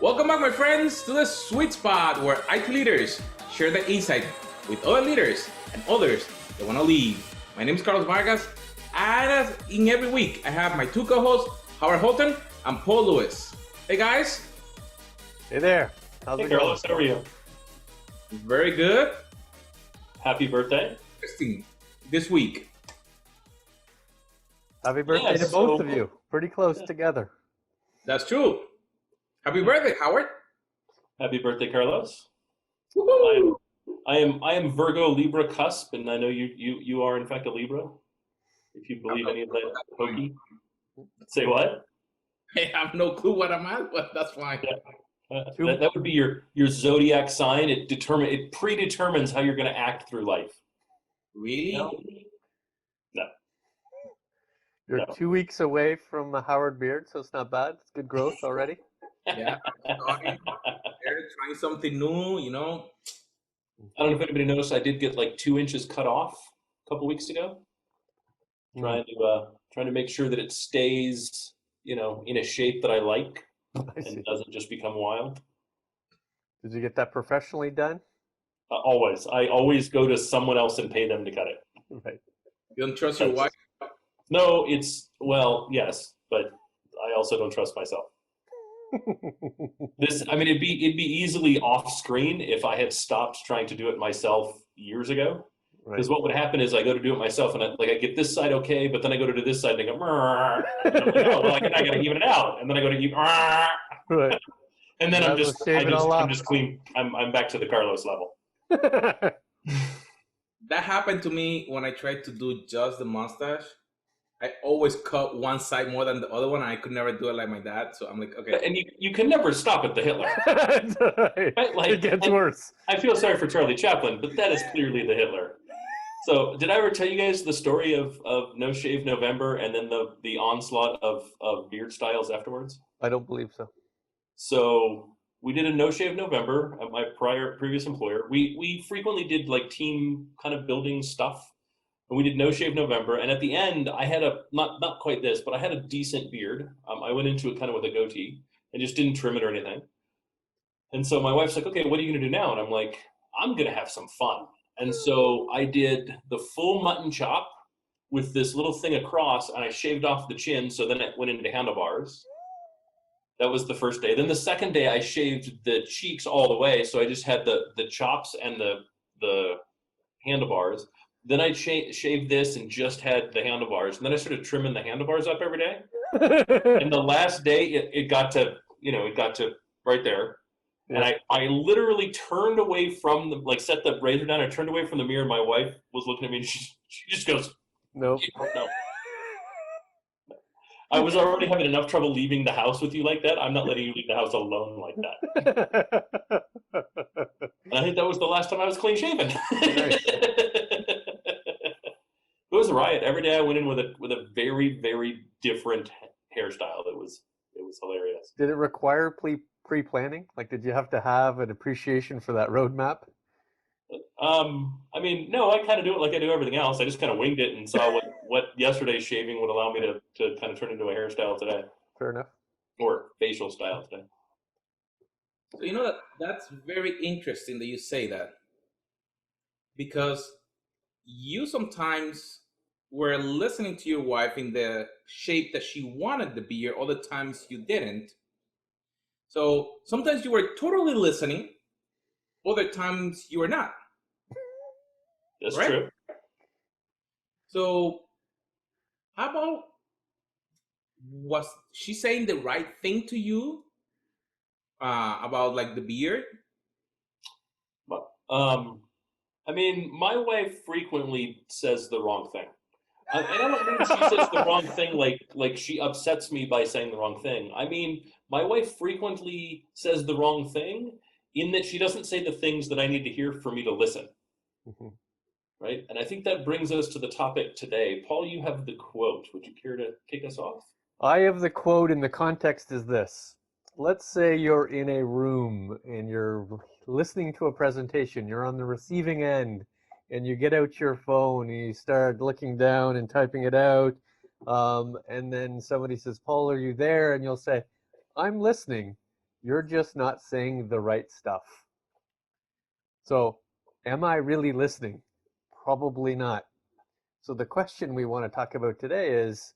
Welcome back, my friends, to the sweet spot where IT leaders share their insight with other leaders and others that want to lead. My name is Carlos Vargas, and as in every week, I have my two co-hosts, Howard Holton and Paul Lewis. Hey, guys. Hey there. How's it going? Carlos, how are you? Very good. Happy birthday. Interesting this week. Happy birthday to both of you. Pretty close together. That's true. Happy birthday, Howard. Happy birthday, Carlos. Woo-hoo. I am Virgo Libra cusp, and I know you are in fact a Libra. If you believe any of that hokey. Say what? I have no clue what I'm at, but that's fine. Yeah. That would be your zodiac sign. It predetermines how you're going to act through life. Really? No. You're 2 weeks away from a Howard beard, so it's not bad. It's good growth already. Yeah. Trying something new, you know. I don't know if anybody noticed, I did get like 2 inches cut off a couple weeks ago. Trying to make sure that it stays, in a shape that I like and doesn't just become wild. Did you get that professionally done? Always. I always go to someone else and pay them to cut it. Right. You don't trust your wife? No, yes, but I also don't trust myself. It'd be easily off screen if I had stopped trying to do it myself years ago. Because what would happen is I go to do it myself and I get this side okay, but then I go to do this side and I go, and I'm like, oh, well, I got to even it out. And then I go to even, right. And then I'm just clean. I'm back to the Carlos level. That happened to me when I tried to do just the mustache. I always cut one side more than the other one, and I could never do it like my dad. So I'm like, okay. And you can never stop at the Hitler. Right? Like, it gets worse. I feel sorry for Charlie Chaplin, but that is clearly the Hitler. So did I ever tell you guys the story of No Shave November and then the onslaught of beard styles afterwards? I don't believe so. So we did a No Shave November at my previous employer. We frequently did like team kind of building stuff. And we did No Shave November, and at the end, I had not quite this, but I had a decent beard. I went into it kind of with a goatee and just didn't trim it or anything. And so my wife's like, okay, what are you going to do now? And I'm like, I'm going to have some fun. And so I did the full mutton chop with this little thing across, and I shaved off the chin, so then it went into handlebars. That was the first day. Then the second day, I shaved the cheeks all the way, so I just had the chops and the handlebars. Then I shaved this and just had the handlebars. And then I started trimming the handlebars up every day. And the last day, it got to right there. Yeah. And I literally turned away from set the razor down. I turned away from the mirror. And my wife was looking at me and she just goes, Nope. No. I was already having enough trouble leaving the house with you like that. I'm not letting you leave the house alone like that. And I think that was the last time I was clean shaven. Nice. It was a riot. Every day I went in with a very, very different hairstyle. It was hilarious. Did it require pre-planning? Like, did you have to have an appreciation for that roadmap? No, I kind of do it like I do everything else. I just kind of winged it and saw what yesterday's shaving would allow me to kind of turn into a hairstyle today. Fair enough. Or facial style today. So that's very interesting that you say that, because you sometimes were listening to your wife in the shape that she wanted the beard, other times you didn't. So sometimes you were totally listening, other times you were not. That's right? True. So how about, was she saying the right thing to you about like the beard? My wife frequently says the wrong thing. And I don't mean she says the wrong thing like she upsets me by saying the wrong thing. I mean, my wife frequently says the wrong thing in that she doesn't say the things that I need to hear for me to listen. Mm-hmm. Right? And I think that brings us to the topic today. Paul, you have the quote. Would you care to kick us off? I have the quote, and the context is this. Let's say you're in a room and you're listening to a presentation. You're on the receiving end, and you get out your phone and you start looking down and typing it out. And then somebody says, Paul, are you there? And you'll say, I'm listening. You're just not saying the right stuff. So, am I really listening? Probably not. So the question we want to talk about today is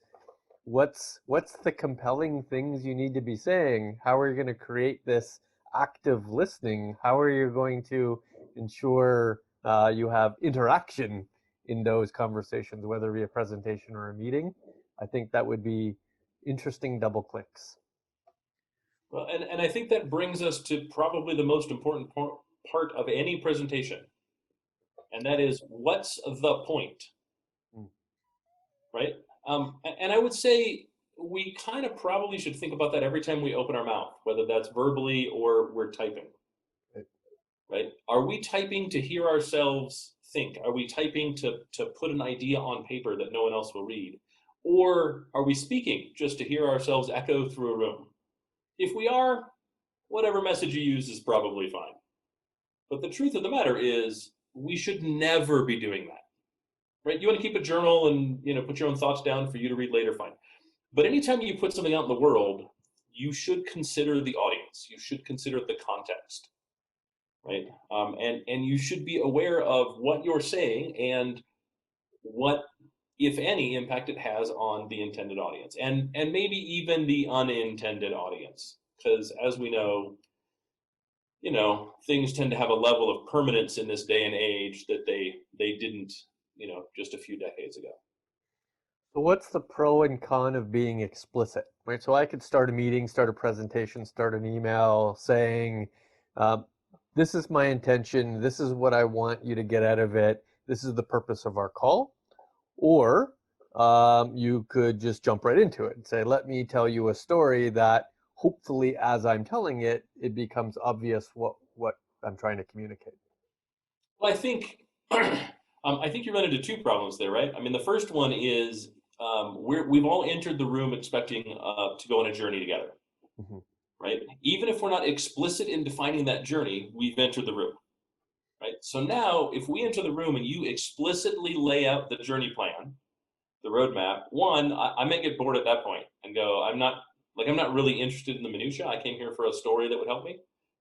what's the compelling things you need to be saying? How are you going to create this active listening? How are you going to ensure you have interaction in those conversations, whether it be a presentation or a meeting? I think that would be interesting double clicks. Well, and I think that brings us to probably the most important part of any presentation, and that is what's the point, Mm. right? And I would say we kind of probably should think about that every time we open our mouth, whether that's verbally or we're typing, Right. right? Are we typing to hear ourselves think? Are we typing to put an idea on paper that no one else will read? Or are we speaking just to hear ourselves echo through a room? If we are, whatever message you use is probably fine. But the truth of the matter is, we should never be doing that, right? You want to keep a journal and put your own thoughts down for you to read later, fine. But anytime you put something out in the world, you should consider the audience. You should consider the context, right? And you should be aware of what you're saying and what, if any, impact it has on the intended audience, and maybe even the unintended audience, because as we know, things tend to have a level of permanence in this day and age that they didn't, just a few decades ago. So what's the pro and con of being explicit, right? So I could start a meeting, start a presentation, start an email saying, um, this is my intention, this is what I want you to get out of it, this is the purpose of our call. Or you could just jump right into it and say, let me tell you a story that hopefully as I'm telling it, it becomes obvious what I'm trying to communicate. Well, I think I think you run into two problems there, right? I mean, the first one is we've all entered the room expecting to go on a journey together, Mm-hmm. right? Even if we're not explicit in defining that journey, we've entered the room, right? So now, if we enter the room and you explicitly lay out the journey plan, the roadmap, one, I may get bored at that point and go, I'm not really interested in the minutia. I came here for a story that would help me.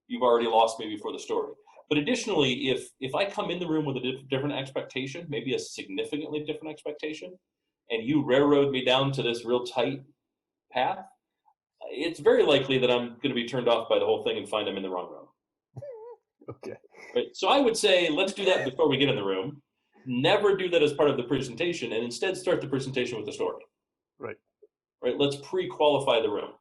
You've already lost me before the story. But additionally, if I come in the room with a different expectation, maybe a significantly different expectation, and you railroad me down to this real tight path, it's very likely that I'm going to be turned off by the whole thing and find I'm in the wrong room. Okay. Right? So I would say let's do that before we get in the room. Never do that as part of the presentation, and instead start the presentation with the story. Right. Right? Let's pre-qualify the room.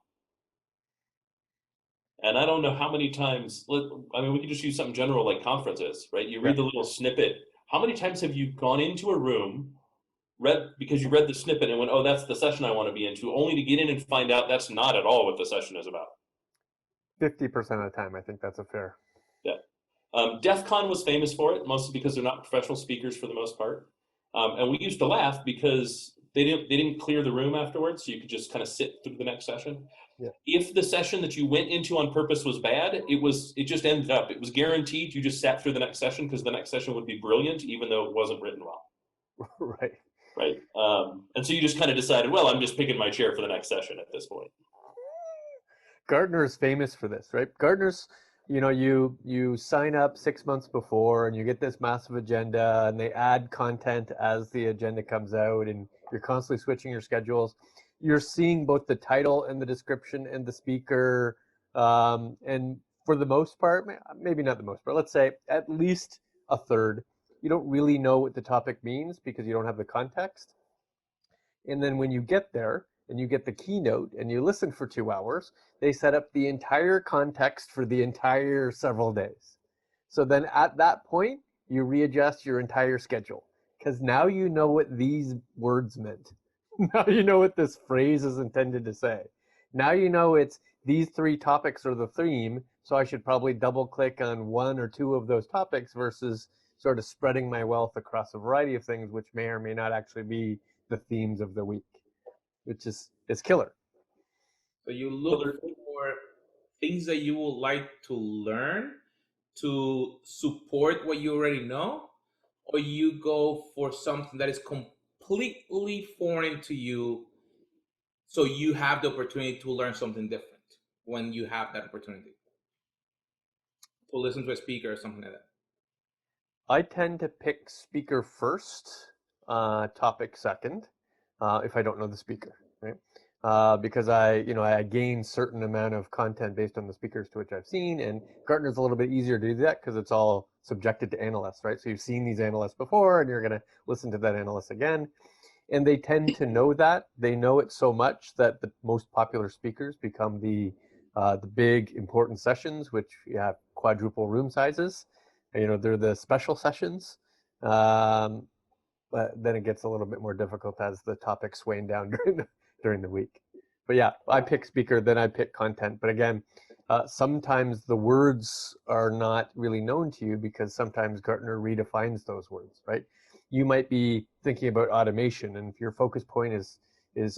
And I don't know how many times, I mean, we could just use something general like conferences, right? You read the little snippet. How many times have you gone into a room, because you read the snippet and went, oh, that's the session I want to be into, only to get in and find out that's not at all what the session is about? 50% of the time, I think that's a fair. Yeah. DEF CON was famous for it, mostly because they're not professional speakers for the most part. And we used to laugh because they didn't clear the room afterwards, so you could just kind of sit through the next session. Yeah. If the session that you went into on purpose was bad, it just ended up. It was guaranteed you just sat through the next session because the next session would be brilliant, even though it wasn't written well. Right. Right. And so you just kind of decided, well, I'm just picking my chair for the next session at this point. Gartner is famous for this, right? Gartner's, you sign up 6 months before and you get this massive agenda and they add content as the agenda comes out and you're constantly switching your schedules. You're seeing both the title and the description and the speaker. And for the most part, maybe not the most part, let's say at least a third, you don't really know what the topic means because you don't have the context. And then when you get there and you get the keynote and you listen for 2 hours, they set up the entire context for the entire several days. So then at that point, you readjust your entire schedule because now you know what these words meant. Now you know what this phrase is intended to say. Now you know it's these 3 topics are the theme, so I should probably double click on 1 or 2 of those topics versus sort of spreading my wealth across a variety of things, which may or may not actually be the themes of the week, which is killer. So you look for things that you would like to learn to support what you already know, or you go for something that is completely foreign to you so you have the opportunity to learn something different. when you have that opportunity to listen to a speaker or something like that? I tend to pick speaker first, topic second, if I don't know the speaker, right? Because I gain certain amount of content based on the speakers to which I've seen, and Gartner's a little bit easier to do that because it's all subjected to analysts, right? So you've seen these analysts before, and you're going to listen to that analyst again, and they tend to know that. They know it so much that the most popular speakers become the big important sessions, which you have quadruple room sizes. They're the special sessions. Um, but then it gets a little bit more difficult as the topics wane down during the week. But yeah, I pick speaker, then I pick content. But again, sometimes the words are not really known to you because sometimes Gartner redefines those words, right? You might be thinking about automation, and if your focus point is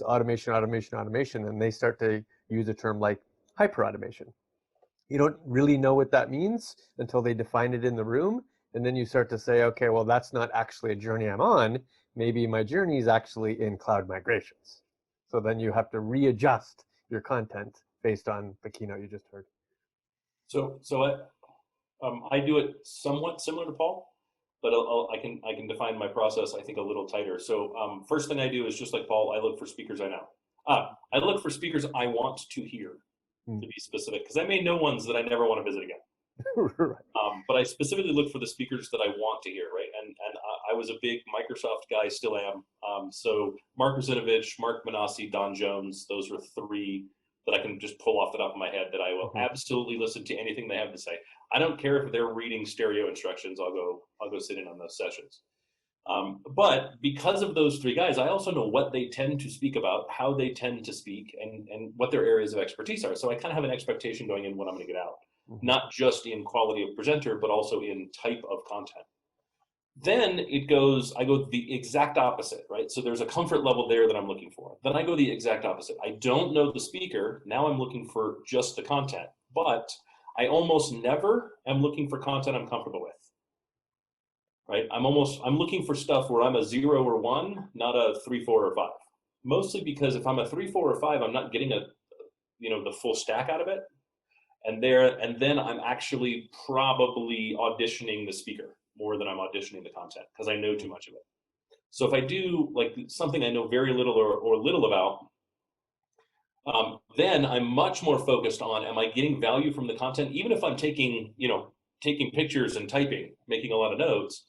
automation, automation, automation, and they start to use a term like hyperautomation. You don't really know what that means until they define it in the room. And then you start to say, okay, well, that's not actually a journey I'm on. Maybe my journey is actually in cloud migrations. So then you have to readjust your content based on the keynote you just heard. I do it somewhat similar to Paul, but I can define my process, I think, a little tighter. So first thing I do is just like Paul, I look for speakers I know. I look for speakers I want to hear, to be specific, because I may know ones that I never want to visit again. Right. But I specifically look for the speakers that I want to hear, right? And I was a big Microsoft guy, still am. So Mark Ruzinovich, Mark Manassi, Don Jones, those were three that I can just pull off the top of my head that I will absolutely listen to anything they have to say. I don't care if they're reading stereo instructions. I'll go sit in on those sessions. But because of those three guys, I also know what they tend to speak about, how they tend to speak, and what their areas of expertise are. So I kind of have an expectation going in what I'm going to get out, not just in quality of presenter, but also in type of content. Then I go the exact opposite, right? So there's a comfort level there that I'm looking for. Then I go the exact opposite. I don't know the speaker. Now I'm looking for just the content, but I almost never am looking for content I'm comfortable with. Right? I'm looking for stuff where I'm a 0 or 1, not a 3, 4, or 5. Mostly because if I'm a 3, 4, or 5, I'm not getting the full stack out of it. And then I'm actually probably auditioning the speaker more than I'm auditioning the content because I know too much of it. So if I do like something I know very little or little about, then I'm much more focused on, am I getting value from the content, even if I'm taking pictures and typing, making a lot of notes,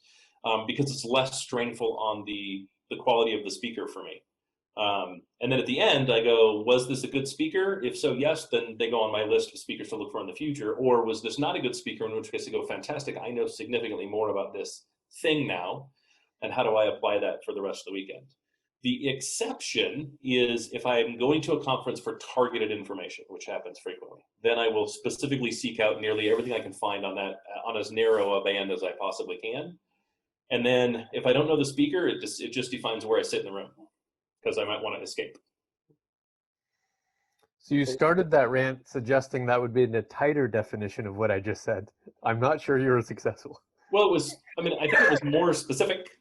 because it's less strainful on the quality of the speaker for me. And then at the end, I go, was this a good speaker? If so, yes, then they go on my list of speakers to look for in the future. Or was this not a good speaker, in which case I go, fantastic, I know significantly more about this thing now, and how do I apply that for the rest of the weekend? The exception is if I'm going to a conference for targeted information, which happens frequently. Then I will specifically seek out nearly everything I can find on as narrow a band as I possibly can. And then if I don't know the speaker, it just defines where I sit in the room, because I might want to escape. So you started that rant suggesting that would be a tighter definition of what I just said. I'm not sure you were successful. Well, I think it was more specific,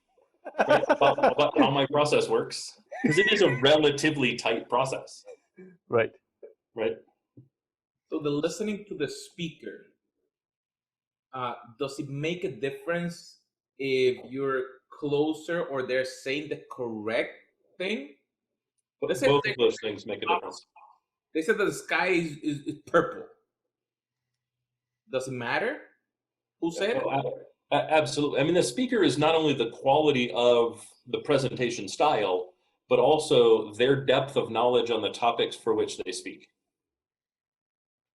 right, about how my process works, because it is a relatively tight process. Right. Right. So the listening to the speaker, does it make a difference if you're closer or they're saying the correct thing? Both of those things make a difference. They said that the sky is purple. Does it matter who said it? Absolutely. I mean, the speaker is not only the quality of the presentation style, but also their depth of knowledge on the topics for which they speak.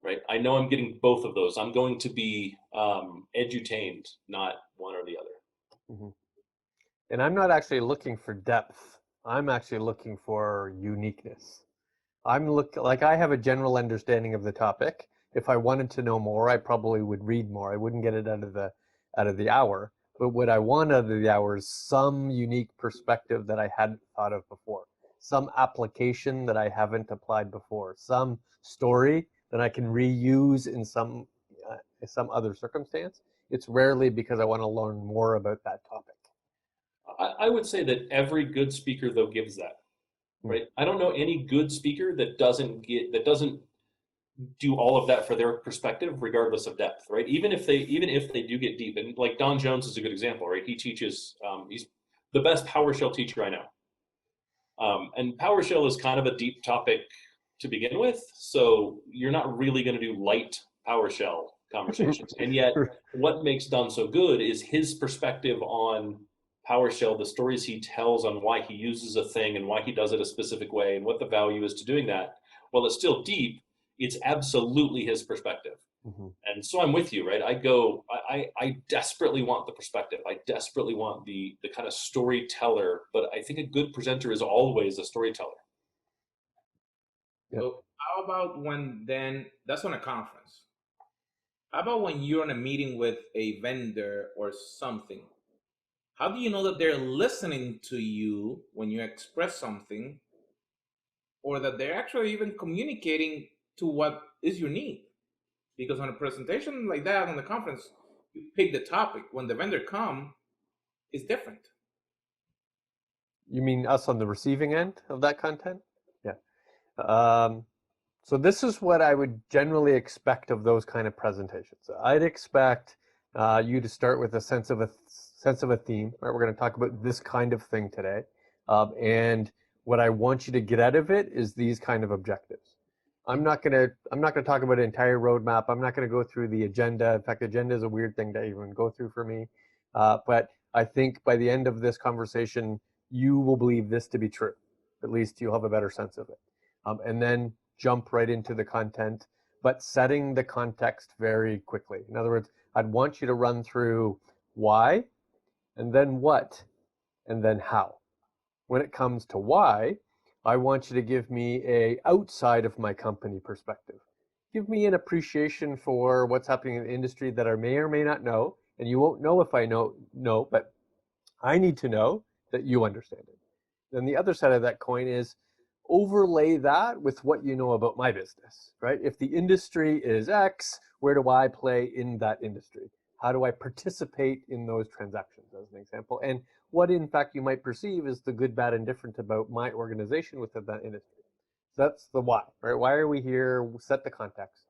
Right? I know I'm getting both of those. I'm going to be edutained, not one or the other. Mm-hmm. And I'm not actually looking for depth. I'm actually looking for uniqueness. I have a general understanding of the topic. If I wanted to know more, I probably would read more. I wouldn't get it out of the hour. But what I want out of the hour is some unique perspective that I hadn't thought of before, some application that I haven't applied before, some story that I can reuse in some other circumstance. It's rarely because I want to learn more about that topic. I would say that every good speaker, though, gives that. Right? I don't know any good speaker that doesn't do all of that for their perspective, regardless of depth, right? Even if they do get deep, and like Don Jones is a good example, right? He teaches. He's the best PowerShell teacher I know, and PowerShell is kind of a deep topic to begin with, so you're not really going to do light PowerShell conversations. And yet, what makes Don so good is his perspective on PowerShell, the stories he tells on why he uses a thing and why he does it a specific way and what the value is to doing that. While it's still deep, it's absolutely his perspective. Mm-hmm. And so I'm with you, right? I desperately want the perspective. I desperately want the kind of storyteller, but I think a good presenter is always a storyteller. Yep. So how about when then that's on a conference? How about when you're in a meeting with a vendor or something? How do you know that they're listening to you when you express something, or that they're actually even communicating to what is your need? Because on a presentation like that on the conference, you pick the topic. When the vendor come, it's different. You mean us on the receiving end of that content? Yeah. So this is what I would generally expect of those kind of presentations. I'd expect you to start with a sense of a theme. Right? We're going to talk about this kind of thing today, and what I want you to get out of it is these kind of objectives. I'm not going to talk about an entire roadmap. I'm not going to go through the agenda. In fact, agenda is a weird thing to even go through for me. But I think by the end of this conversation, you will believe this to be true. At least you'll have a better sense of it. And then jump right into the content, but setting the context very quickly. In other words, I'd want you to run through why, and then what, and then how. When it comes to why, I want you to give me a outside of my company perspective. Give me an appreciation for what's happening in the industry that I may or may not know, and you won't know if I know, but I need to know that you understand it. Then the other side of that coin is overlay that with what you know about my business, right? If the industry is X, where do I play in that industry? How do I participate in those transactions, as an example? And what, in fact, you might perceive is the good, bad, and different about my organization within that industry. So that's the why, right? Why are we here? Set the context.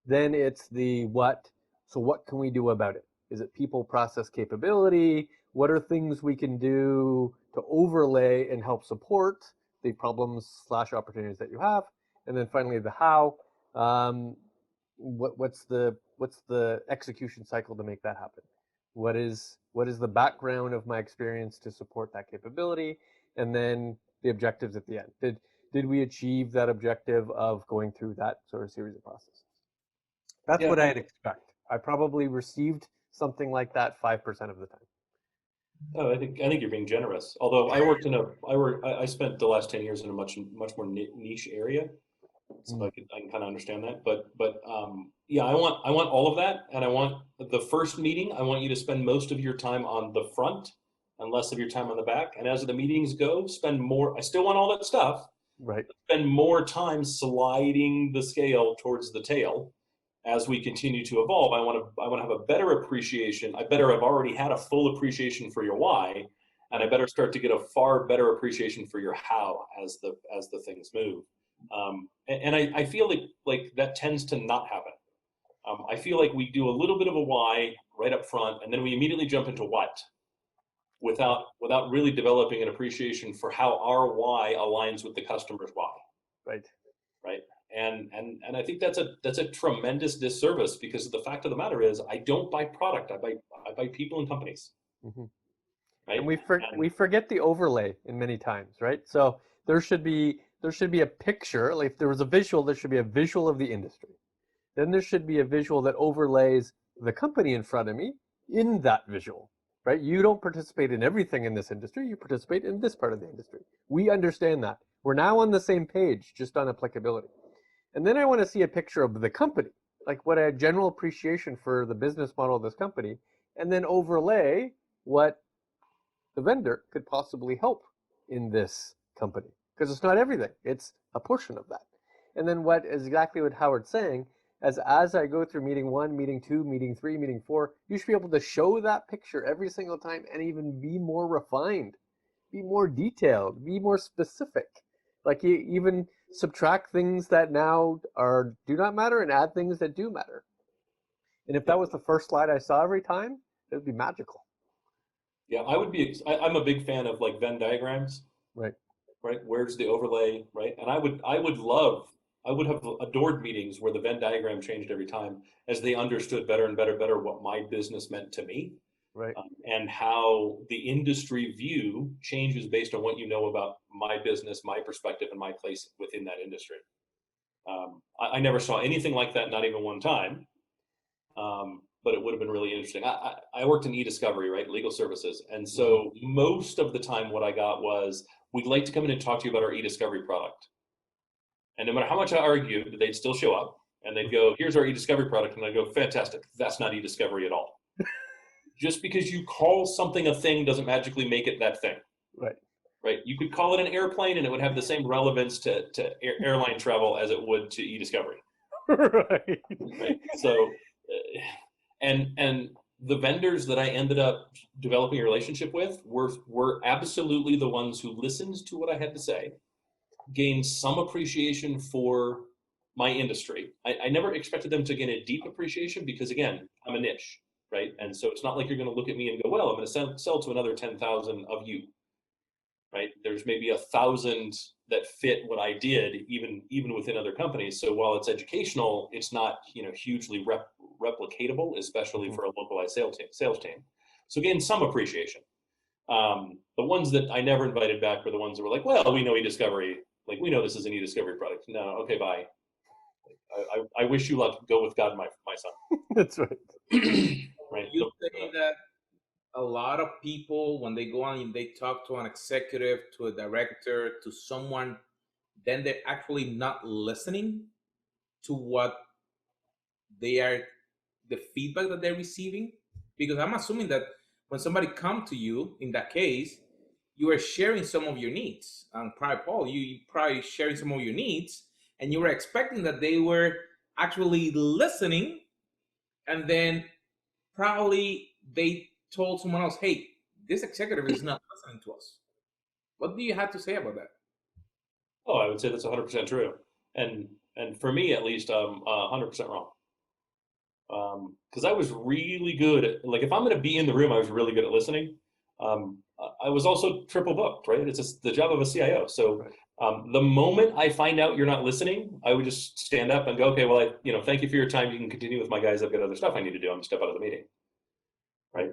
Then it's the what. So what can we do about it? Is it people, process, capability? What are things we can do to overlay and help support the problems / opportunities that you have? And then finally, the how. What's the execution cycle to make that happen? What is the background of my experience to support that capability? And then the objectives at the end. Did we achieve that objective of going through that sort of series of processes? That's Yeah. what I'd expect. I probably received something like that 5% of the time. Oh, I think you're being generous. Although I spent the last 10 years in a much more niche area, so I can kind of understand that. But yeah, I want all of that, and I want the first meeting. I want you to spend most of your time on the front and less of your time on the back. And as the meetings go, spend more. I still want all that stuff. Right. Spend more time sliding the scale towards the tail. As we continue to evolve, I want to have a better appreciation. I better have already had a full appreciation for your why, and I better start to get a far better appreciation for your how as the things move. And I feel like that tends to not happen. I feel like we do a little bit of a why right up front, and then we immediately jump into what, without really developing an appreciation for how our why aligns with the customer's why. Right. Right. And I think that's a tremendous disservice, because the fact of the matter is, I don't buy product. I buy people and companies. Mm-hmm. Right. And we forget the overlay in many times, right? So there should be a picture. Like if there was a visual, there should be a visual of the industry. Then there should be a visual that overlays the company in front of me in that visual, right? You don't participate in everything in this industry. You participate in this part of the industry. We understand that. We're now on the same page, just on applicability. And then I want to see a picture of the company, like what a general appreciation for the business model of this company, and then overlay what the vendor could possibly help in this company. Because it's not everything, it's a portion of that. And then what is exactly what Howard's saying, as I go through meeting 1, meeting 2, meeting 3, meeting 4, you should be able to show that picture every single time and even be more refined, be more detailed, be more specific. Like even subtract things that now do not matter and add things that do matter. And if that was the first slide I saw every time, it would be magical. Yeah, I'm a big fan of like Venn diagrams, Right. right? Where's the overlay, right? And I would have adored meetings where the Venn diagram changed every time as they understood better and better what my business meant to me, Right. and how the industry view changes based on what you know about my business, my perspective, and my place within that industry. I never saw anything like that, not even one time. But it would have been really interesting. I worked in e-discovery, right? Legal services. And so most of the time what I got was, we'd like to come in and talk to you about our e-discovery product. And no matter how much I argued, they'd still show up and they'd go, here's our e-discovery product. And I'd go, fantastic. That's not e-discovery at all. Just because you call something a thing doesn't magically make it that thing. Right. Right. You could call it an airplane and it would have the same relevance to airline travel as it would to e-discovery. Right. Right. So, and the vendors that I ended up developing a relationship with were absolutely the ones who listened to what I had to say, gained some appreciation for my industry. I never expected them to gain a deep appreciation because, again, I'm a niche, right? And so it's not like you're going to look at me and go, well, I'm going to sell to another 10,000 of you, right? There's maybe 1,000 that fit what I did, even within other companies. So while it's educational, it's not hugely replicatable, especially for a localized sales team. So again, some appreciation. The ones that I never invited back were the ones that were like, well, we know e-discovery, like we know this is an e-discovery product. No, okay, bye. I wish you luck. Go with God, my son. That's right. Right. You say that a lot of people, when they go on and they talk to an executive, to a director, to someone, then they're actually not listening to what they are, the feedback that they're receiving. Because I'm assuming that when somebody come to you, in that case, you are sharing some of your needs. And probably, Paul, you probably sharing some of your needs, and you were expecting that they were actually listening, and then probably they told someone else, hey, this executive is not listening to us. What do you have to say about that? Oh, I would say that's 100% true. And for me, at least, I'm 100% wrong. Because I was really good at, like, if I'm going to be in the room, I was really good at listening. I was also triple booked, right? It's just the job of a CIO. So the moment I find out you're not listening, I would just stand up and go, okay, well, thank you for your time. You can continue with my guys. I've got other stuff I need to do. I'm gonna step out of the meeting, right?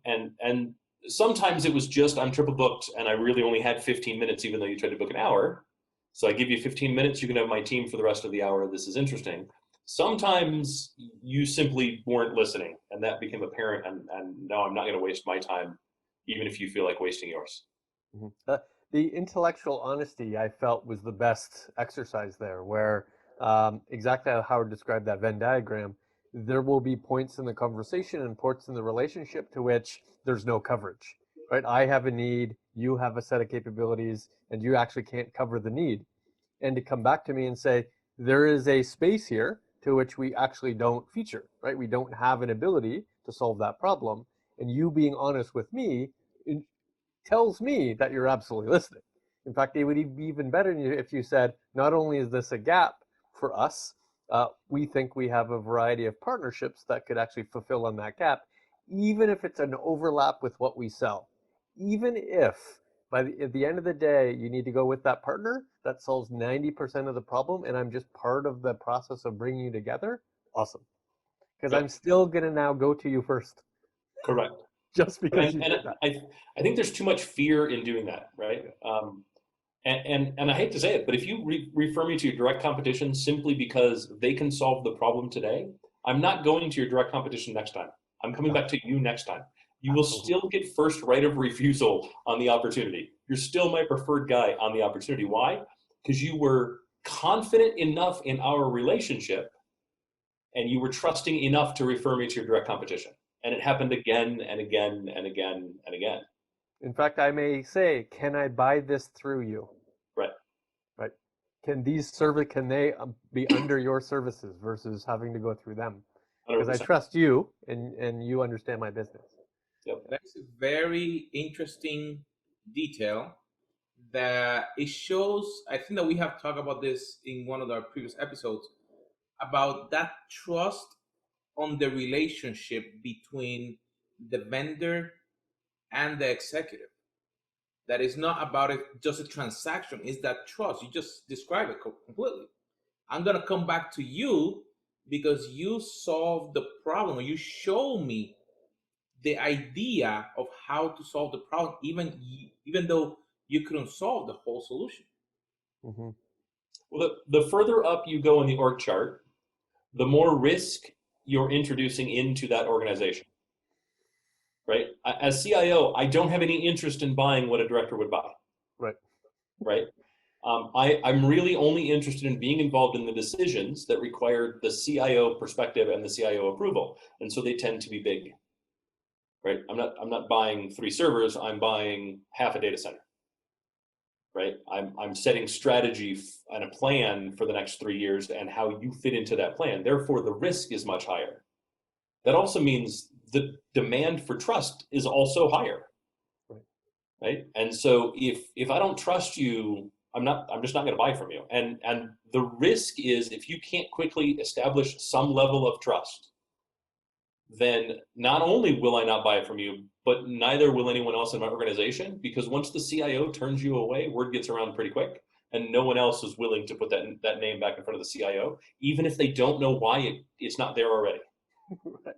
And sometimes it was just I'm triple booked and I really only had 15 minutes, even though you tried to book an hour. So I give you 15 minutes. You can have my team for the rest of the hour. This is interesting. Sometimes you simply weren't listening, and that became apparent. And no, I'm not going to waste my time, even if you feel like wasting yours. Mm-hmm. The intellectual honesty I felt was the best exercise there, where exactly how Howard described that Venn diagram, there will be points in the conversation and points in the relationship to which there's no coverage, right? I have a need, you have a set of capabilities, and you actually can't cover the need. And to come back to me and say, there is a space here to which we actually don't feature, right? We don't have an ability to solve that problem. And you being honest with me tells me that you're absolutely listening. In fact, it would be even better if you said, not only is this a gap for us, we think we have a variety of partnerships that could actually fulfill on that gap, even if it's an overlap with what we sell. Even if at the end of the day, you need to go with that partner that solves 90% of the problem, and I'm just part of the process of bringing you together, awesome. Because I'm still going to now go to you first. Correct. Just because you did that. I think there's too much fear in doing that, right? And I hate to say it, but if you refer me to your direct competition simply because they can solve the problem today, I'm not going to your direct competition next time. I'm coming back to you next time. You will still get first right of refusal on the opportunity. You're still my preferred guy on the opportunity. Why? Because you were confident enough in our relationship and you were trusting enough to refer me to your direct competition. And it happened again and again and again and again. In fact, I may say, can I buy this through you? Right. Right. Can they be under your services versus having to go through them? Because I trust you and you understand my business. Yep. That's a very interesting detail that it shows. I think that we have talked about this in one of our previous episodes about that trust on the relationship between the vendor and the executive. That is not about it just a transaction, it's that trust. You just describe it completely. I'm gonna come back to you because you solve the problem, or you show me the idea of how to solve the problem, even though you couldn't solve the whole solution. Hmm. Well, the further up you go in the org chart, the more risk you're introducing into that organization, right? As CIO, I don't have any interest in buying what a director would buy, Right. right? I'm really only interested in being involved in the decisions that require the CIO perspective and the CIO approval, and so they tend to be big, right? I'm not buying 3 servers. I'm buying half a data center, right? I'm setting strategy and a plan for the next 3 years and how you fit into that plan. Therefore, the risk is much higher. That also means the demand for trust is also higher, Right. right? And so if I don't trust you, I'm just not going to buy from you. And the risk is if you can't quickly establish some level of trust, then not only will I not buy from you, but neither will anyone else in my organization, because once the CIO turns you away, word gets around pretty quick, and no one else is willing to put that name back in front of the CIO, even if they don't know why it's not there already. Right.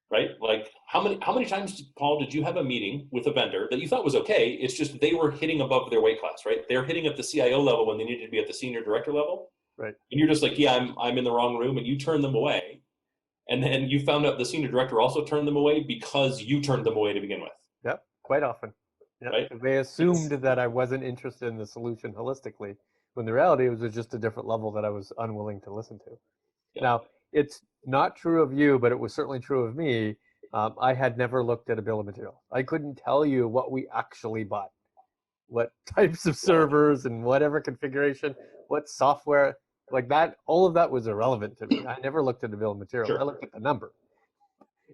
Right? Like how many times, Paul, did you have a meeting with a vendor that you thought was okay? It's just they were hitting above their weight class, right? They're hitting at the CIO level when they needed to be at the senior director level. Right. And you're just like, yeah, I'm in the wrong room, and you turn them away. And then you found out the senior director also turned them away because you turned them away to begin with. Yep. Quite often. Yep. Right? They assumed that I wasn't interested in the solution holistically, when the reality was just a different level that I was unwilling to listen to. Yeah. Now, it's not true of you, but it was certainly true of me. I had never looked at a bill of material. I couldn't tell you what we actually bought, what types of servers and whatever configuration, what software, like that. All of that was irrelevant to me. I never looked at the bill of material. Sure. I looked at the number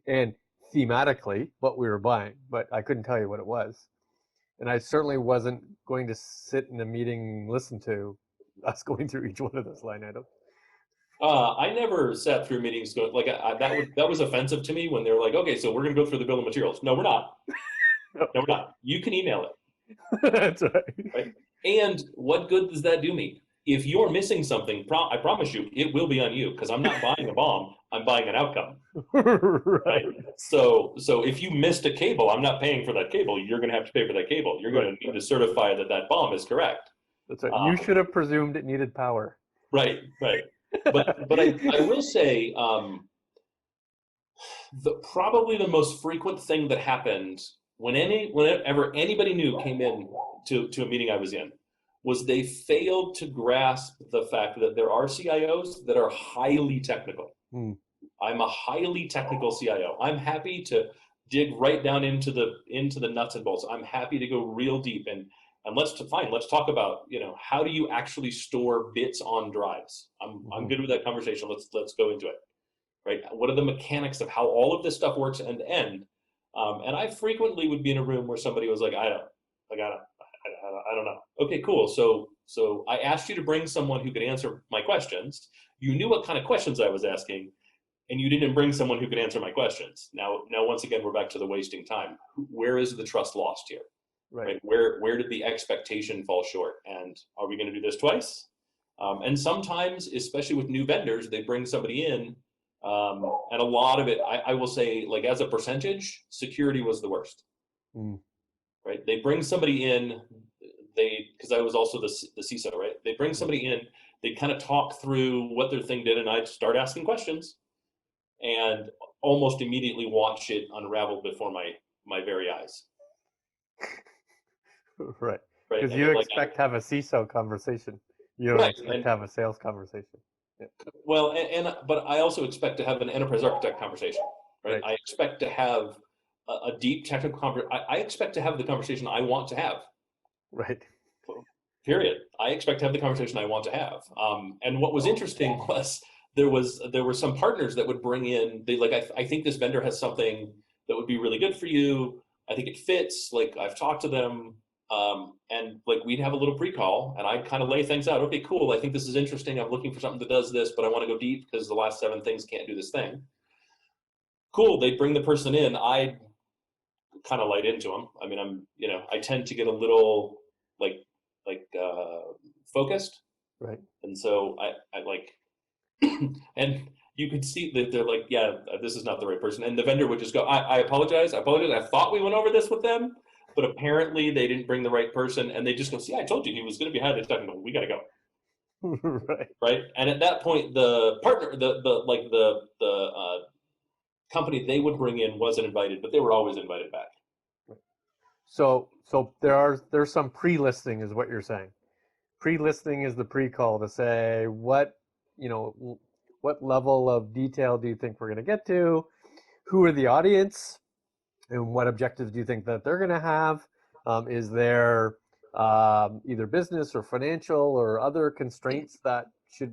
and thematically what we were buying, but I couldn't tell you what it was. And I certainly wasn't going to sit in a meeting and listen to us going through each one of those line items. I never sat through meetings going like that was offensive to me when they were like, okay, so we're going to go through the bill of materials. No, we're not. No, we're not. You can email it. That's right. Right? And what good does that do me? If you're missing something, I promise you, it will be on you, because I'm not buying a bomb. I'm buying an outcome. Right. So if you missed a cable, I'm not paying for that cable. You're going to have to pay for that cable. You're going to need to certify that that bomb is correct. That's right. You should have presumed it needed power. Right. But I will say probably the most frequent thing that happened whenever anybody new came in to a meeting I was in was they failed to grasp the fact that there are CIOs that are highly technical. I'm a highly technical CIO. I'm happy to dig right down into the nuts and bolts. I'm happy to go real deep and let's talk about, how do you actually store bits on drives? I'm good with that conversation. Let's go into it. Right? What are the mechanics of how all of this stuff works end to end? And I frequently would be in a room where somebody was like, I don't know. Okay, cool. So I asked you to bring someone who could answer my questions. You knew what kind of questions I was asking, and you didn't bring someone who could answer my questions. Now once again, we're back to the wasting time. Where is the trust lost here? Right? Where did the expectation fall short? And are we going to do this twice? And sometimes, especially with new vendors, they bring somebody in, and a lot of it, I will say, like as a percentage, security was the worst. Right? They bring somebody in, because I was also the CISO, right? They bring somebody in, they kind of talk through what their thing did, and I'd start asking questions, and almost immediately watch it unravel before my very eyes. Right. Because you expect to have a CISO conversation. You don't expect to have a sales conversation. Yeah. Well, but I also expect to have an enterprise architect conversation, right? I expect to have a deep technical conversation. I expect to have the conversation I want to have. Right. Period. I expect to have the conversation I want to have. And what was interesting was there were some partners that would bring in, I think this vendor has something that would be really good for you. I think it fits. Like I've talked to them. And like we'd have a little pre-call, and I'd kind of lay things out. Okay, cool. I think this is interesting. I'm looking for something that does this, but I want to go deep because the last 7 things can't do this thing. Cool. They'd bring the person in. I'd kind of light into them. I mean, I tend to get a little like focused, Right. and so I like, and you could see that they're like, yeah, this is not the right person, and the vendor would just go, I apologize, I thought we went over this with them, but apparently they didn't bring the right person, and they just go, see, I told you he was going to be highly technical. We got to go. Right. Right. And at that point, the partner, company they would bring in wasn't invited, but they were always invited back. So there's some pre-listing is what you're saying. Pre-listing is the pre-call to say what level of detail do you think we're going to get to, who are the audience, and what objectives do you think that they're going to have. Is there either business or financial or other constraints that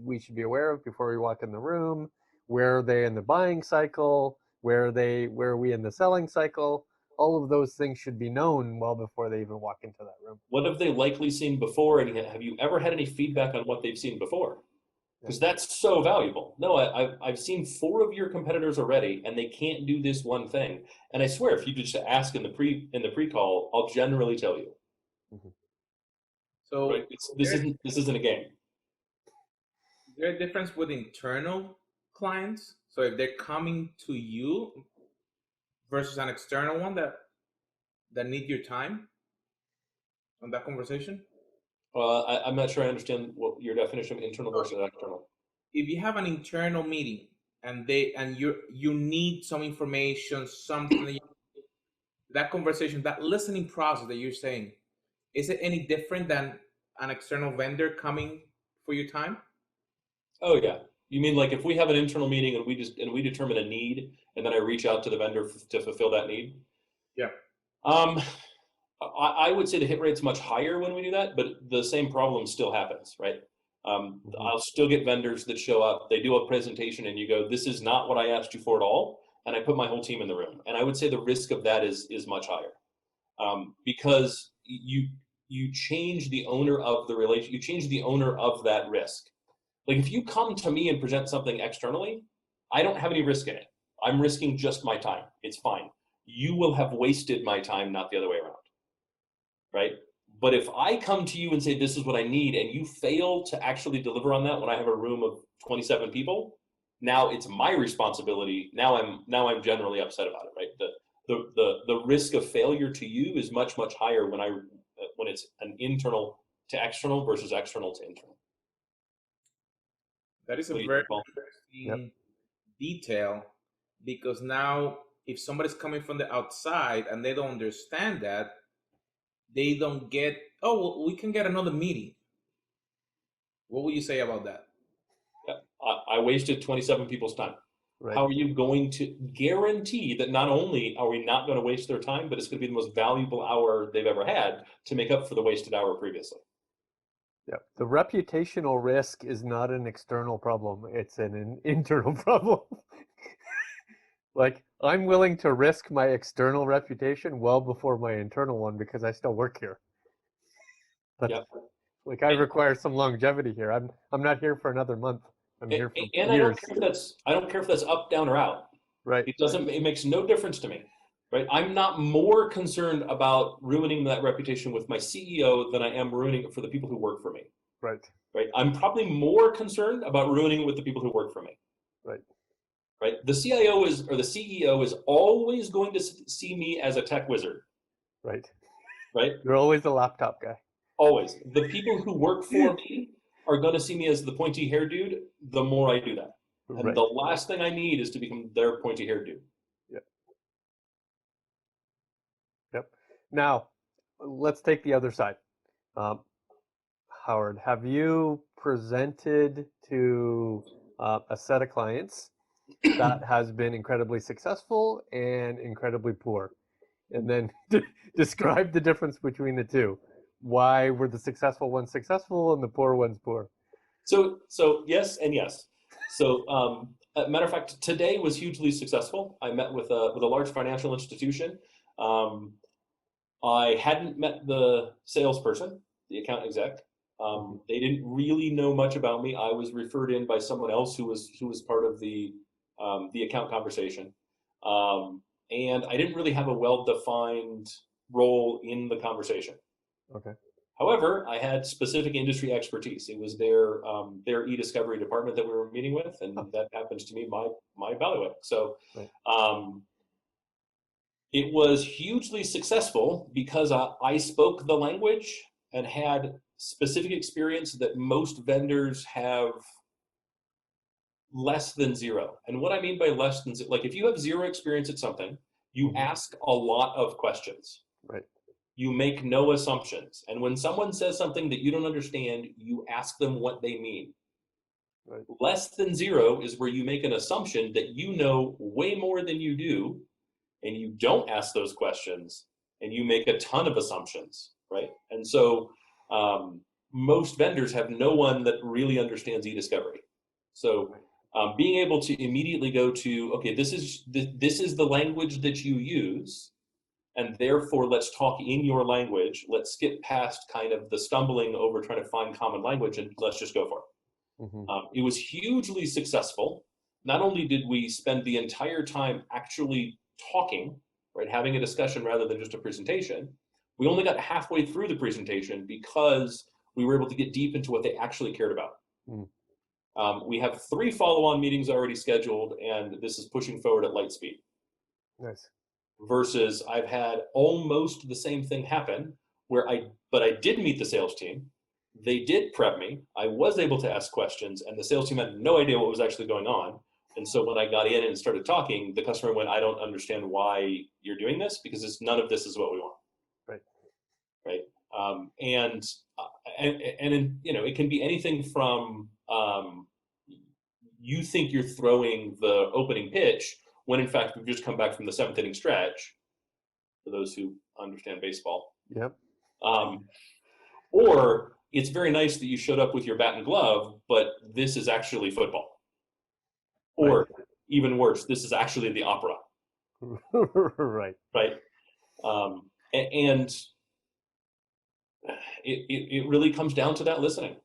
we should be aware of before we walk in the room? Where are they in the buying cycle? Where are we in the selling cycle? All of those things should be known well before they even walk into that room. What have they likely seen before? And have you ever had any feedback on what they've seen before? Because that's so valuable. No, I've seen 4 of your competitors already, and they can't do this one thing. And I swear, if you just ask in the pre-call, I'll generally tell you. Mm-hmm. So right? This isn't a game. Is there a difference with internal clients? So if they're coming to you versus an external one that need your time on that conversation? I'm not sure I understand what your definition of internal versus external. If you have an internal meeting and you need some information, something that conversation, that listening process that you're saying, is it any different than an external vendor coming for your time? Oh yeah. You mean like if we have an internal meeting and we determine a need, and then I reach out to the vendor to fulfill that need? Yeah. I would say the hit rate's much higher when we do that, but the same problem still happens, right? I'll still get vendors that show up, they do a presentation, and you go, this is not what I asked you for at all, and I put my whole team in the room. And I would say the risk of that is much higher, because you change the owner of the relation, you change the owner of that risk. Like if you come to me and present something externally, I don't have any risk in it. I'm risking just my time. It's fine. You will have wasted my time, not the other way around. Right? But if I come to you and say, this is what I need, and you fail to actually deliver on that when I have a room of 27 people, now it's my responsibility. Now I'm generally upset about it, right? The risk of failure to you is much, much higher when it's an internal to external versus external to internal. That is a very interesting detail, because now if somebody's coming from the outside and they don't understand that, they don't get, oh, well, we can get another meeting. What would you say about that? I wasted 27 people's time. Right. How are you going to guarantee that not only are we not going to waste their time, but it's going to be the most valuable hour they've ever had to make up for the wasted hour previously? Yeah, the reputational risk is not an external problem. It's an internal problem. Like, I'm willing to risk my external reputation well before my internal one because I still work here. But like, I require some longevity here. I'm not here for another month. I'm here for years. I don't care if that's up, down, or out. Right. It makes no difference to me. Right. I'm not more concerned about ruining that reputation with my CEO than I am ruining it for the people who work for me. Right. Right. I'm probably more concerned about ruining it with the people who work for me. Right. Right. The CIO or the CEO is always going to see me as a tech wizard. Right. Right. You're always the laptop guy. Always. The people who work for me are going to see me as the pointy hair dude the more I do that. And the last thing I need is to become their pointy hair dude. Yep. Now, let's take the other side. Howard, have you presented to a set of clients that has been incredibly successful and incredibly poor? And then describe the difference between the two. Why were the successful ones successful and the poor ones poor? So yes and yes. So matter of fact, today was hugely successful. I met with a large financial institution. I hadn't met the salesperson, the account exec. They didn't really know much about me. I was referred in by someone else who was part of the account conversation, um, and I didn't really have a well-defined role in the conversation. Okay. However, I had specific industry expertise. It was their e-discovery department that we were meeting with, Huh. and that happens to be my bailiwick. So Right. um, it was hugely successful because I spoke the language and had specific experience that most vendors have less than zero. And what I mean by less than like if you have zero experience at something, you Mhm. ask a lot of questions. Right. You make no assumptions. And when someone says something that you don't understand, you ask them what they mean. Right. Less than zero is where you make an assumption that you know way more than you do, and you don't ask those questions, and you make a ton of assumptions, right? And so most vendors have no one that really understands e-discovery. So being able to immediately go to, okay, this is the language that you use, and therefore let's talk in your language. Let's skip past kind of the stumbling over trying to find common language, and let's just go for it. Mhm. It was hugely successful. Not only did we spend the entire time actually talking, right, having a discussion rather than just a presentation, we only got halfway through the presentation because we were able to get deep into what they actually cared about. Mm. We have 3 follow-on meetings already scheduled, and this is pushing forward at light speed. Nice. Versus I've had almost the same thing happen where I did meet the sales team. They did prep me. I was able to ask questions, and the sales team had no idea what was actually going on. And so when I got in and started talking, the customer went, "I don't understand why you're doing this because none of this is what we want." Right. Right. And it can be anything from you think you're throwing the opening pitch when in fact we've just come back from the 7th inning stretch, for those who understand baseball. Yep. Um, or it's very nice that you showed up with your bat and glove, but this is actually football. Right. Or even worse, this is actually the opera, Right. right? And it really comes down to that listening,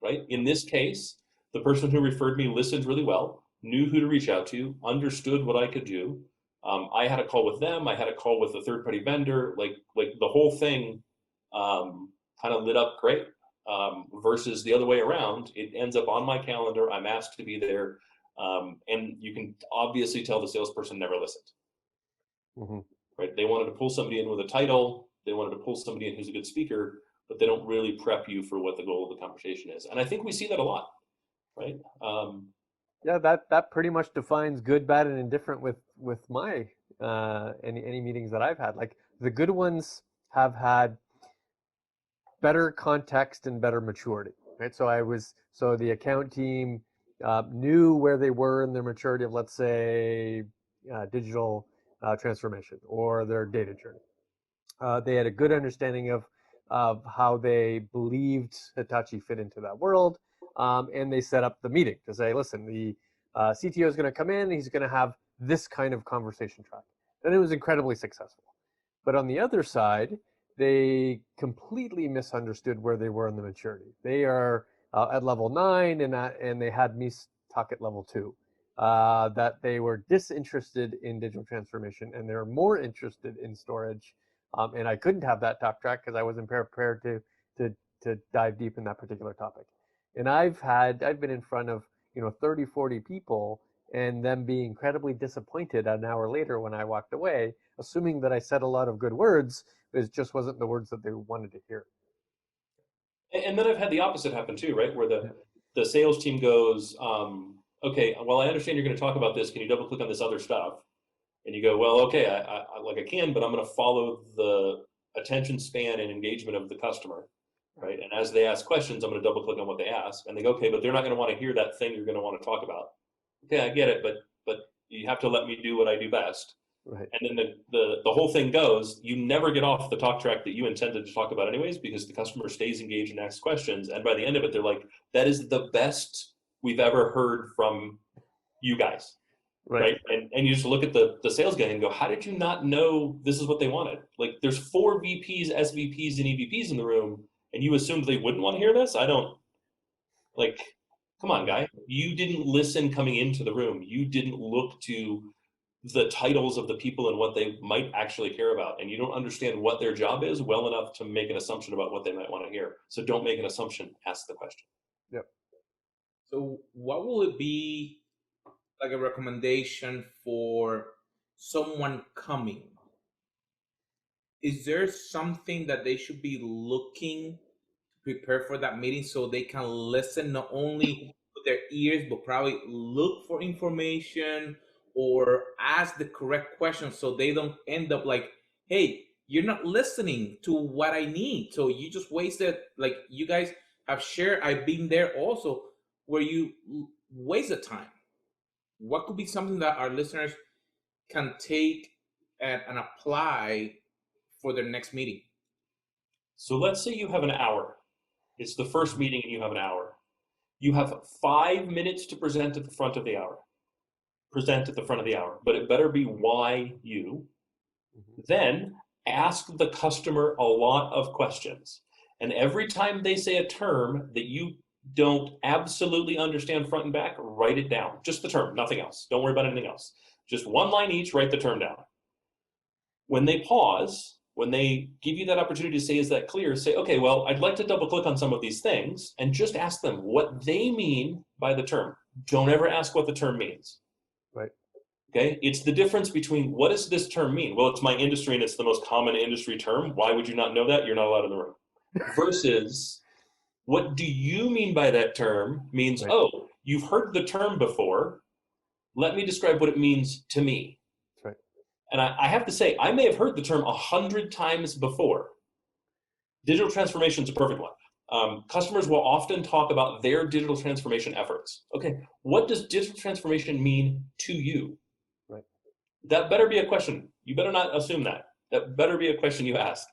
right? In this case, the person who referred me listened really well, knew who to reach out to, understood what I could do. I had a call with them. I had a call with a third-party vendor. Like the whole thing kind of lit up great. Versus the other way around, it ends up on my calendar. I'm asked to be there, and you can obviously tell the salesperson never listened. Mm-hmm. Right? They wanted to pull somebody in with a title. They wanted to pull somebody in who's a good speaker, but they don't really prep you for what the goal of the conversation is. And I think we see that a lot, right? Yeah, that pretty much defines good, bad, and indifferent with my any meetings that I've had. Like the good ones have had better context and better maturity, right? So the account team knew where they were in their maturity of, let's say, digital transformation or their data journey. They had a good understanding of how they believed Hitachi fit into that world, and they set up the meeting to say, listen, the CTO is going to come in, he's going to have this kind of conversation track. And it was incredibly successful. But on the other side, they completely misunderstood where they were in the maturity. They are at level 9, and they had me talk at level 2. That they were disinterested in digital transformation and they're more interested in storage. And I couldn't have that talk track because I wasn't prepared to dive deep in that particular topic. And I've been in front of 30, 40 people and them being incredibly disappointed an hour later when I walked away, assuming that I said a lot of good words, it just wasn't the words that they wanted to hear. and then I've had the opposite happen too, right? Where Yeah. the sales team goes, okay, well, I understand you're going to talk about this. Can you double click on this other stuff? And you go, well, okay, I can, but I'm going to follow the attention span and engagement of the customer, right? And as they ask questions, I'm going to double click on what they ask, and they go, okay, but they're not going to want to hear that thing you're going to want to talk about. Okay, I get it, but you have to let me do what I do best. Right. And then the whole thing goes, you never get off the talk track that you intended to talk about anyways, because the customer stays engaged and asks questions, and by the end of it, they're like, that is the best we've ever heard from you guys. right? And you just look at the sales guy and go, how did you not know this is what they wanted? Like there's 4 VPs, SVPs, and EVPs in the room, and you assumed they wouldn't want to hear this? I don't, like, come on, guy. You didn't listen coming into the room. You didn't look to the titles of the people and what they might actually care about. And you don't understand what their job is well enough to make an assumption about what they might want to hear. So don't make an assumption, ask the question. Yep. So what will it be like a recommendation for someone coming? Is there something that they should be looking to prepare for that meeting so they can listen not only with their ears but probably look for information or ask the correct questions so they don't end up like, hey, you're not listening to what I need, so you just wasted, like you guys have shared, I've been there also, where you wasted time. What could be something that our listeners can take and apply for their next meeting? So let's say you have an hour. It's the first meeting and you have an hour. You have 5 minutes to present at the front of the hour. Present at the front of the hour, but it better be why you. Then ask the customer a lot of questions. And every time they say a term that you don't absolutely understand front and back, write it down. Just the term, nothing else. Don't worry about anything else. Just one line each, write the term down. When they pause, when they give you that opportunity to say, is that clear? Say, okay, well, I'd like to double click on some of these things and just ask them what they mean by the term. Don't ever ask what the term means. Right. Okay, it's the difference between what does this term mean? Well, it's my industry and it's the most common industry term. Why would you not know that? You're not allowed in the room. Versus, what do you mean by that term? Means, Right. oh, you've heard the term before. Let me describe what it means to me. That's right. And I have to say, I may have heard the term 100 times before. Digital transformation is a perfect one. Customers will often talk about their digital transformation efforts. Okay, what does digital transformation mean to you? Right. That better be a question. You better not assume that. That better be a question you ask.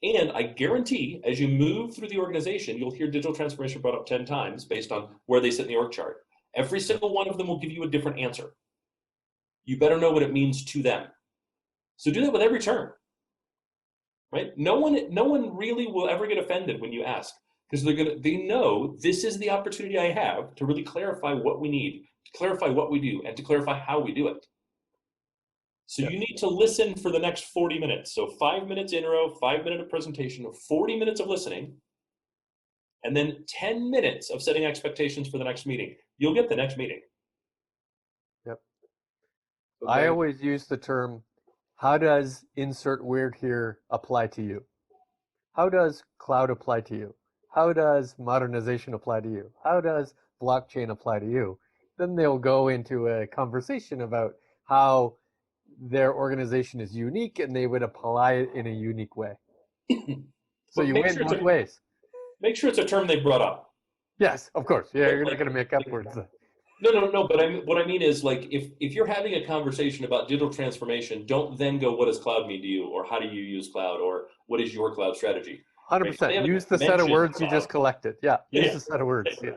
And I guarantee, as you move through the organization, you'll hear digital transformation brought up 10 times based on where they sit in the org chart. Every single one of them will give you a different answer. You better know what it means to them. So do that with every term, right? No one really will ever get offended when you ask, because they know this is the opportunity I have to really clarify what we need, to clarify what we do, and to clarify how we do it. So you need to listen for the next 40 minutes. So 5 minutes intro, 5 minute of presentation, 40 minutes of listening, and then 10 minutes of setting expectations for the next meeting. You'll get the next meeting. Yep. So I then, always use the term, how does insert weird here apply to you? How does cloud apply to you? How does modernization apply to you? How does blockchain apply to you? Then they'll go into a conversation about how their organization is unique and they would apply it in a unique way. So But you make win sure both ways. make sure it's a term they brought up. Yes, of course. Yeah, But you're not like, going to make up words. no. But what I mean is, like, if you're having a conversation about digital transformation, don't then go, what does cloud mean to you, or how do you use cloud, or what is your cloud strategy? Right? They 100%. haven't Use the set of mentioned words you cloud. just collected. Yeah, use Yeah, the set of words. Yeah.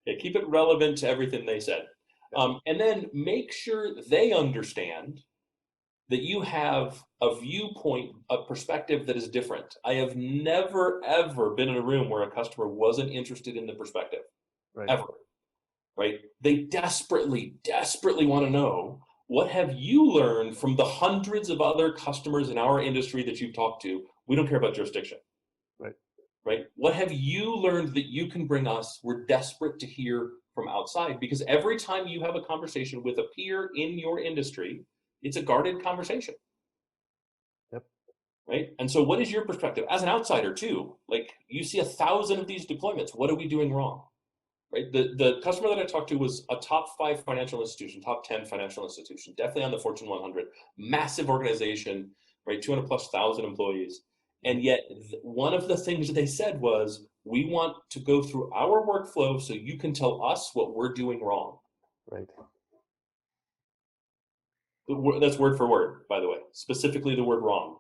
yeah, keep it relevant to everything they said, and then make sure they understand that you have a viewpoint, a perspective that is different. I have never ever been in a room where a customer wasn't interested in the perspective, Right. ever. Right? They desperately want to know, what have you learned from the hundreds of other customers in our industry that you've talked to? We don't care about jurisdiction. Right. Right? What have you learned that you can bring us? We're desperate to hear from outside, because every time you have a conversation with a peer in your industry, it's a guarded conversation. Yep. Right? And so what is your perspective as an outsider too? Like, you see 1,000 of these deployments. What are we doing wrong? Right? The customer that I talked to was a top 5 financial institution, top 10 financial institution, definitely on the Fortune 100, massive organization, right? 200 plus thousand employees. And yet one of the things they said was, we want to go through our workflow so you can tell us what we're doing wrong. Right. That's word for word, by the way, specifically the word wrong.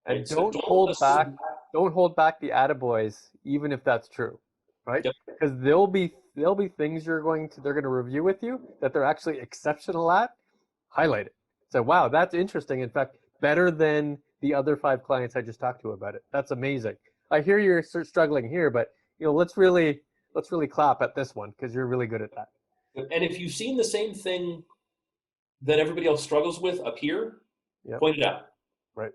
And Right? don't So hold back. assume. Don't hold back the attaboys, even if that's true, right? Yep. Because there'll be things they're going to review with you that they're actually exceptional at, highlight it. So, wow, that's interesting. In fact, better than the other 5 clients I just talked to about it. That's amazing. I hear you're struggling here, but let's really clap at this one because you're really good at that. And if you've seen the same thing that everybody else struggles with up here, point it out. Right?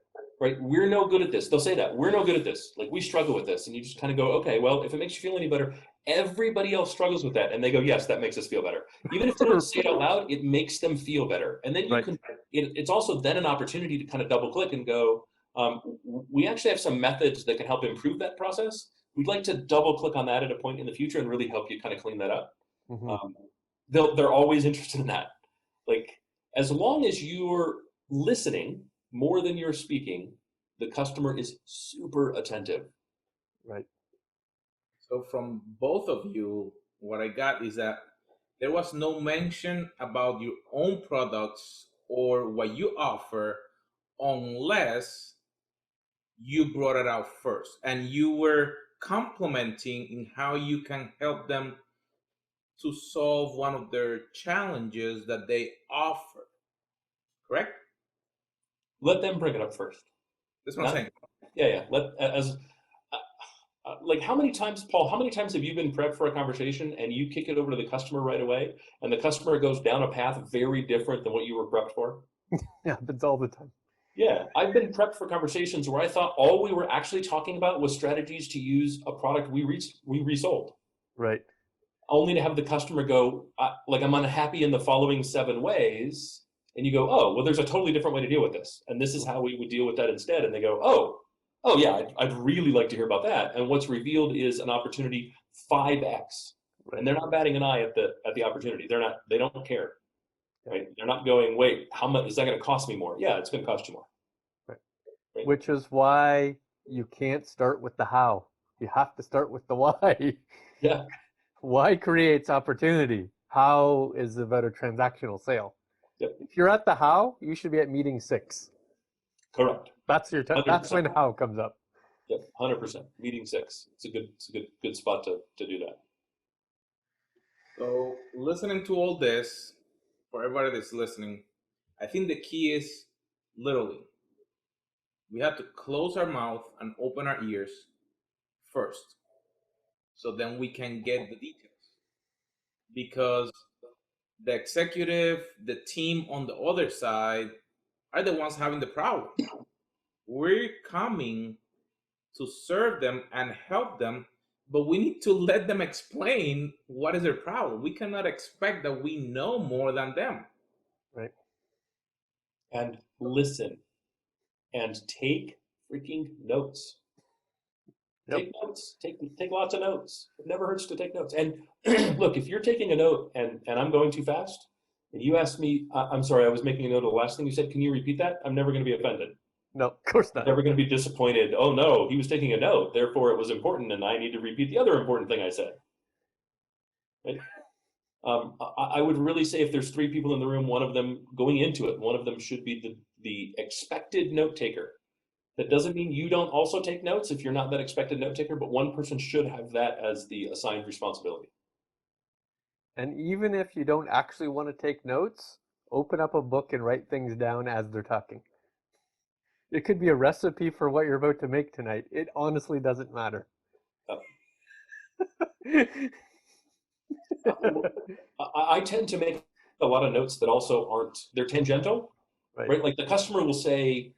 We're no good at this. They'll say that. We're no good at this. Like, we struggle with this. And you just kind of go, okay, well, if it makes you feel any better, everybody else struggles with that. And they go, yes, that makes us feel better. Even if they don't say it out loud, it makes them feel better. And then you can, it's also then an opportunity to kind of double click and go, we actually have some methods that can help improve that process. We'd like to double click on that at a point in the future and really help you kind of clean that up. They're always interested in that. Like, as long as you're listening more than you're speaking, the customer is super attentive. Right. So from both of you, what I got is that there was no mention about your own products or what you offer unless you brought it out first and you were complimenting in how you can help them to solve one of their challenges that they offer. Correct? Let them bring it up first. That's what I'm saying. Yeah. Like, how many times, Paul, how many times have you been prepped for a conversation and you kick it over to the customer right away and the customer goes down a path very different than what you were prepped for? Yeah, it's all the time. Yeah, I've been prepped for conversations where I thought all we were actually talking about was strategies to use a product we resold. Right. Only to have the customer go, like, I'm unhappy in the following 7 ways. And you go, oh, well, there's a totally different way to deal with this. And this is how we would deal with that instead. And they go, oh yeah, I'd really like to hear about that. And what's revealed is an opportunity 5x. Right. And they're not batting an eye at the opportunity. They don't care. Right? They're not going, wait, how much is that going to cost me more? Yeah, it's going to cost you more. Right. Which is why you can't start with the how. You have to start with the why. Yeah. Why creates opportunity? How is about a transactional sale? Yep. If you're at the how, you should be at meeting 6. Correct. That's your that's when how comes up. Yep, 100%. Meeting 6. It's a good spot to do that. So listening to all this, for everybody that's listening, I think the key is literally we have to close our mouth and open our ears first, so then we can get the details. Because the executive, the team on the other side are the ones having the problem. We're coming to serve them and help them, but we need to let them explain what is their problem. We cannot expect that we know more than them. Right. And listen and take freaking notes. Yep. Take notes. Take lots of notes. It never hurts to take notes. And look, if you're taking a note and I'm going too fast, and you ask me, I'm sorry, I was making a note of the last thing you said. Can you repeat that? I'm never going to be offended. No, of course not. I'm never going to be disappointed. Oh no, he was taking a note, therefore it was important, and I need to repeat the other important thing I said. Right? I would really say if there's 3 people in the room, one of them going into it, one of them should be the expected note taker. That doesn't mean you don't also take notes if you're not that expected note taker, but one person should have that as the assigned responsibility. And even if you don't actually want to take notes, open up a book and write things down as they're talking. It could be a recipe for what you're about to make tonight. It honestly doesn't matter. I tend to make a lot of notes that also aren't, they're tangential, right? Like the customer will say,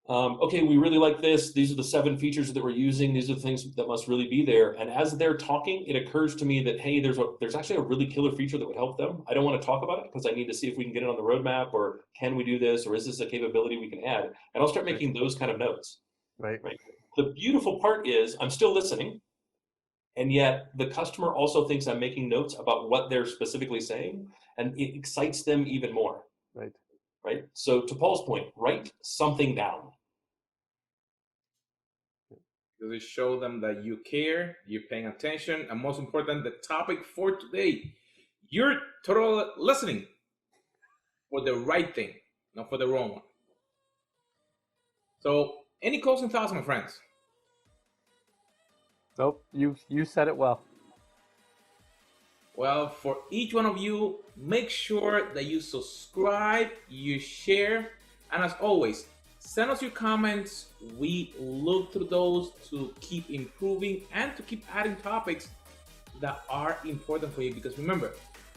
okay, we really like this. These are the 7 features that we're using. These are the things that must really be there. And as they're talking, it occurs to me that, hey, there's actually a really killer feature that would help them. I don't want to talk about it because I need to see if we can get it on the roadmap, or can we do this, or is this a capability we can add? And I'll start making those kind of notes. Right. The beautiful part is I'm still listening, and yet the customer also thinks I'm making notes about what they're specifically saying, and it excites them even more. Right. So to Paul's point, write something down. Because it shows them that you care, you're paying attention, and most important, the topic for today, you're totally listening for the right thing, not for the wrong one. So, any closing thoughts, my friends? Nope, you said it well. Well, for each one of you, make sure that you subscribe, you share, and as always, send us your comments. We look through those to keep improving and to keep adding topics that are important for you, because remember,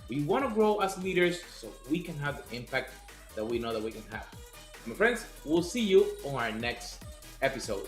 we want to grow as leaders so we can have the impact that we know that we can have. My friends, we'll see you on our next episode.